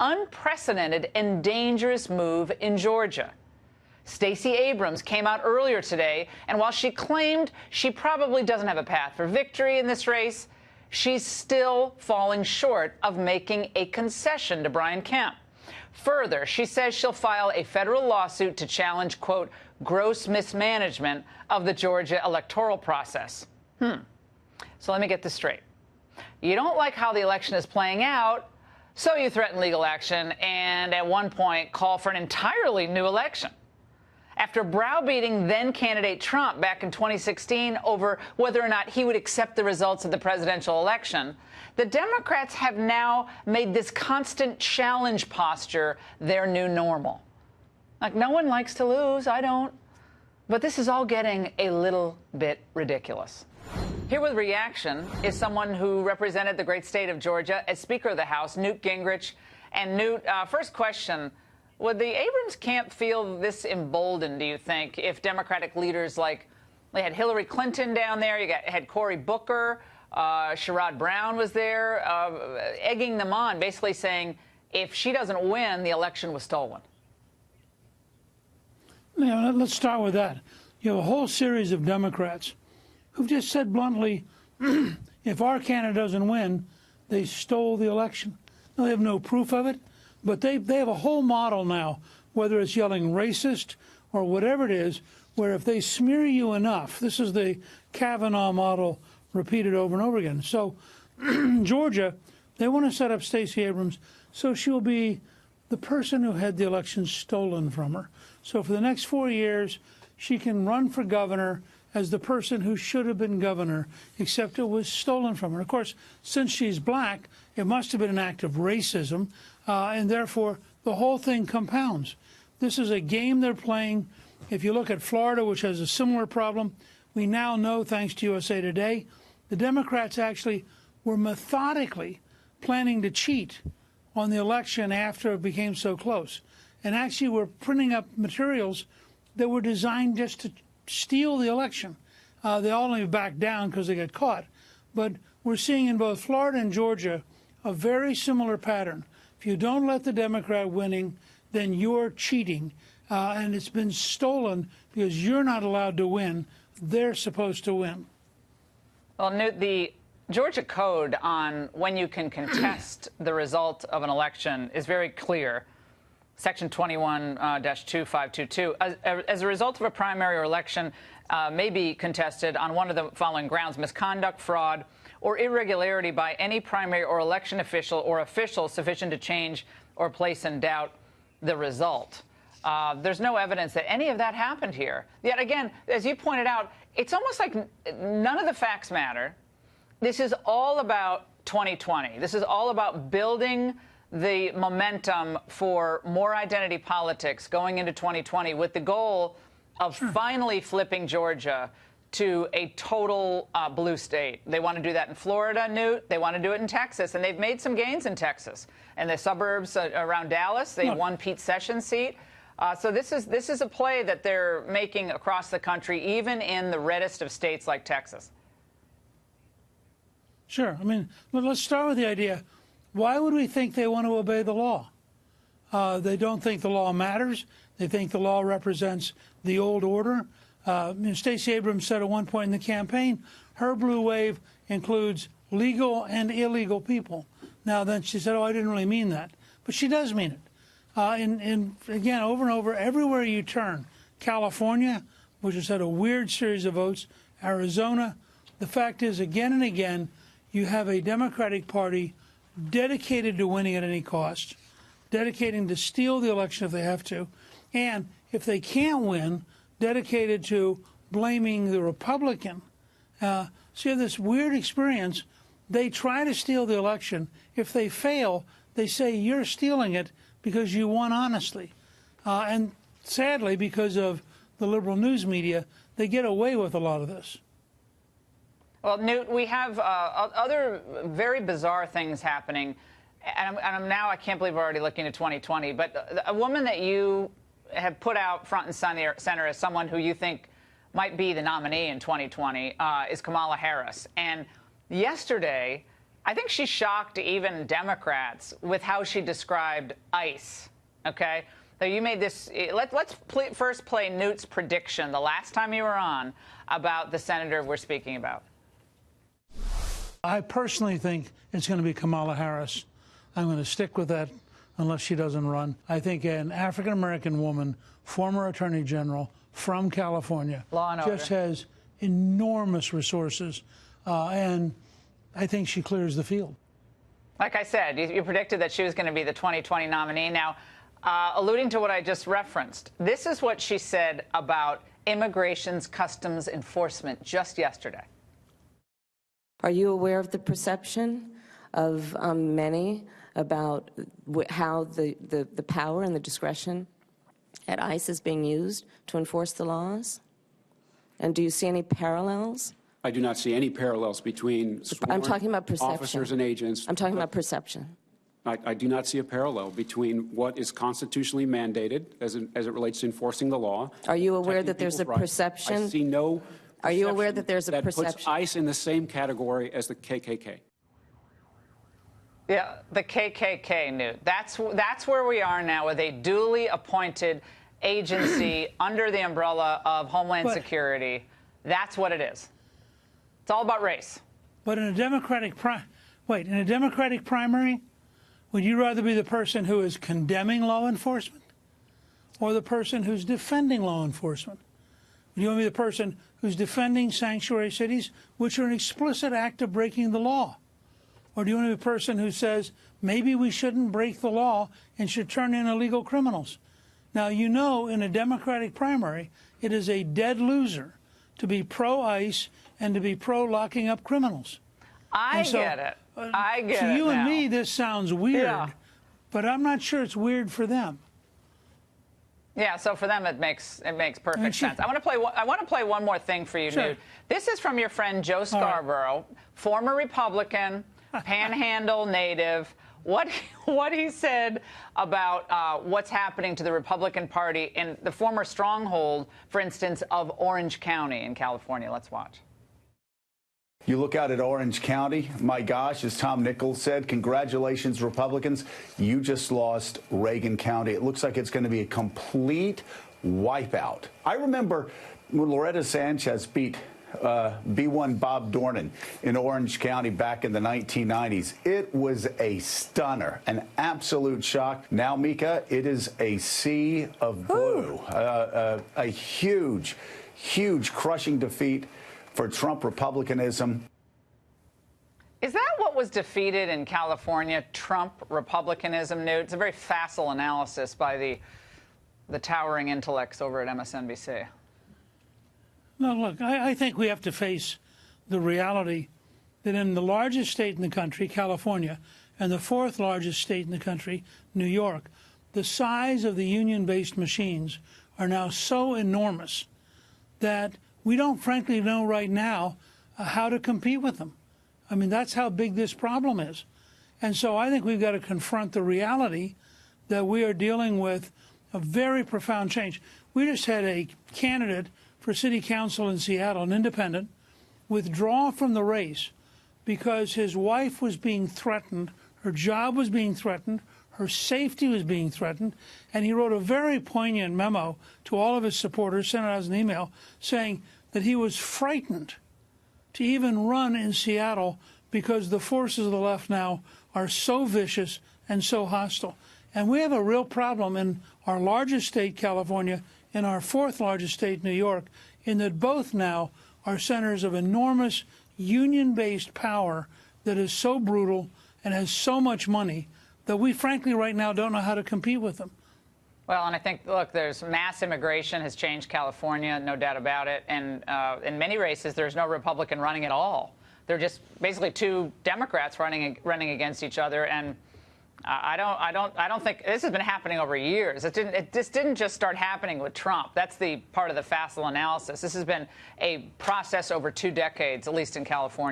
unprecedented and dangerous move in Georgia. Stacey Abrams came out earlier today, and while she claimed she probably doesn't have a path for victory in this race, she's still falling short of making a concession to Brian Kemp. Further, she says she'll file a federal lawsuit to challenge, quote, gross mismanagement of the Georgia electoral process. So let me get this straight. You don't like how the election is playing out, so you threaten legal action and at one point call for an entirely new election. After browbeating then-candidate Trump back in 2016 over whether or not he would accept the results of the presidential election, the Democrats have now made this constant challenge posture their new normal. Like, no one likes to lose, I don't. But this is all getting a little bit ridiculous. Here with reaction is someone who represented the great state of Georgia as Speaker of the House, Newt Gingrich. And Newt, first question. Would the Abrams camp feel this emboldened, do you think, if Democratic leaders like, they had Hillary Clinton down there, had Cory Booker, Sherrod Brown was there, egging them on, basically saying if she doesn't win, the election was stolen? Yeah, let's start with that. You have a whole series of Democrats who've just said bluntly, if our candidate doesn't win, they stole the election. Now, they have no proof of it. But they have a whole model now, whether it's yelling racist or whatever it is, where if they smear you enough, this is the Kavanaugh model repeated over and over again. So Georgia, they want to set up Stacey Abrams so she'll be the person who had the election stolen from her. So for the next 4 years, she can run for governor as the person who should have been governor, except it was stolen from her. Of course, since she's black, it must have been an act of racism, and therefore the whole thing compounds. This is a game they're playing. If you look at Florida, which has a similar problem, we now know, thanks to USA Today, the Democrats actually were methodically planning to cheat on the election after it became so close, and actually were printing up materials that were designed just to steal the election. They all only backed down because they got caught. But we're seeing in both Florida and Georgia a very similar pattern. If you don't let the Democrat winning, then you're cheating. And it's been stolen because you're not allowed to win. They're supposed to win. Well, Newt, the Georgia code on when you can contest the result of an election is very clear. Section 21-2522. As a result of a primary or election may be contested on one of the following grounds: misconduct, fraud, or irregularity by any primary or election official or officials sufficient to change or place in doubt the result. There's no evidence that any of that happened here. Yet again, as you pointed out, it's almost like none of the facts matter. This is all about 2020. This is all about building the momentum for more identity politics going into 2020 with the goal of finally flipping Georgia to a total blue state. They want to do that in Florida, Newt. They want to do it in Texas, and they've made some gains in Texas. And the suburbs around Dallas, they won Pete Sessions' seat. So this is a play that they're making across the country, even in the reddest of states like Texas. Sure. I mean, let's start with the idea. Why would we think they want to obey the law? They don't think the law matters. They think the law represents the old order. Stacey Abrams said at one point in the campaign, her blue wave includes legal and illegal people. Now, then she said, oh, I didn't really mean that. But she does mean it. And again, over and over, everywhere you turn, California, which has had a weird series of votes, Arizona, the fact is, again and again, you have a Democratic Party dedicated to winning at any cost, dedicating to steal the election if they have to, and if they can't win, dedicated to blaming the Republican. So you have this weird experience. They try to steal the election. If they fail, they say you're stealing it because you won honestly. And sadly, because of the liberal news media, they get away with a lot of this. Well, Newt, we have other very bizarre things happening. And now I can't believe we're already looking at 2020. But a woman that you have put out front and center as someone who you think might be the nominee in 2020 is Kamala Harris. And yesterday, I think she shocked even Democrats with how she described ICE, okay? So you made this, let's first play Newt's prediction the last time you were on about the senator we're speaking about. I personally think it's going to be Kamala Harris. I'm going to stick with that unless she doesn't run. I think an African-American woman, former attorney general from California, Law and order, just has enormous resources, and I think she clears the field. Like I said, you predicted that she was going to be the 2020 nominee. Now, alluding to what I just referenced, this is what she said about immigration's customs enforcement just yesterday. Are you aware of the perception of many about how the power and the discretion at ICE is being used to enforce the laws? And do you see any parallels? I do not see any parallels between I'm talking about perception. Officers and agents. I'm talking about perception. I do not see a parallel between what is constitutionally mandated as it relates to enforcing the law. Are you aware that there's a perception? I see no. Are you aware that there's a perception that puts ICE in the same category as the KKK? Yeah, the KKK, Newt. That's where we are now with a duly appointed agency under the umbrella of Homeland Security. That's what it is. It's all about race. But in a Democratic primary, would you rather be the person who is condemning law enforcement or the person who's defending law enforcement? Would you want to be the person who's defending sanctuary cities, which are an explicit act of breaking the law? Or do you want to be the person who says, maybe we shouldn't break the law and should turn in illegal criminals? Now, you know, in a Democratic primary, it is a dead loser to be pro-ICE and to be pro-locking up criminals. I get it. I get it. To you now. and me, this sounds weird, Yeah. but I'm not sure it's weird for them. Yeah, so for them it makes perfect sense. I want to play one more thing for you, Sure. Newt. This is from your friend Joe Scarborough, former Republican, Panhandle native. What he said about what's happening to the Republican Party in the former stronghold, for instance, of Orange County in California. Let's watch. You look out at Orange County, my gosh, as Tom Nichols said, congratulations, Republicans. You just lost Reagan County. It looks like it's going to be a complete wipeout. I remember when Loretta Sanchez beat B1 Bob Dornan in Orange County back in the 1990s. It was a stunner, an absolute shock. Now, Mika, it is a sea of blue, a huge, huge crushing defeat for Trump republicanism. Is that what was defeated in California, Trump republicanism, Newt? It's a very facile analysis by the towering intellects over at MSNBC. No, look, I think we have to face the reality that in the largest state in the country, California, and the fourth largest state in the country, New York, the size of the union-based machines are now so enormous that we don't frankly know right now how to compete with them. I mean, that's how big this problem is. And so I think we've got to confront the reality that we are dealing with a very profound change. We just had a candidate for city council in Seattle, an independent, withdraw from the race because his wife was being threatened, her job was being threatened, her safety was being threatened, and he wrote a very poignant memo to all of his supporters, sent it out as an email, saying that he was frightened to even run in Seattle because the forces of the left now are so vicious and so hostile. And we have a real problem in our largest state, California, and our fourth largest state, New York, in that both now are centers of enormous union-based power that is so brutal and has so much money that we frankly right now don't know how to compete with them. Well, and I think, look, there's mass immigration has changed California, no doubt about it. And in many races, there's no Republican running at all. They're just basically two Democrats running against each other. And I don't think this has been happening over years. This didn't just start happening with Trump. That's the part of the facile analysis. This has been a process over 2 decades, at least in California.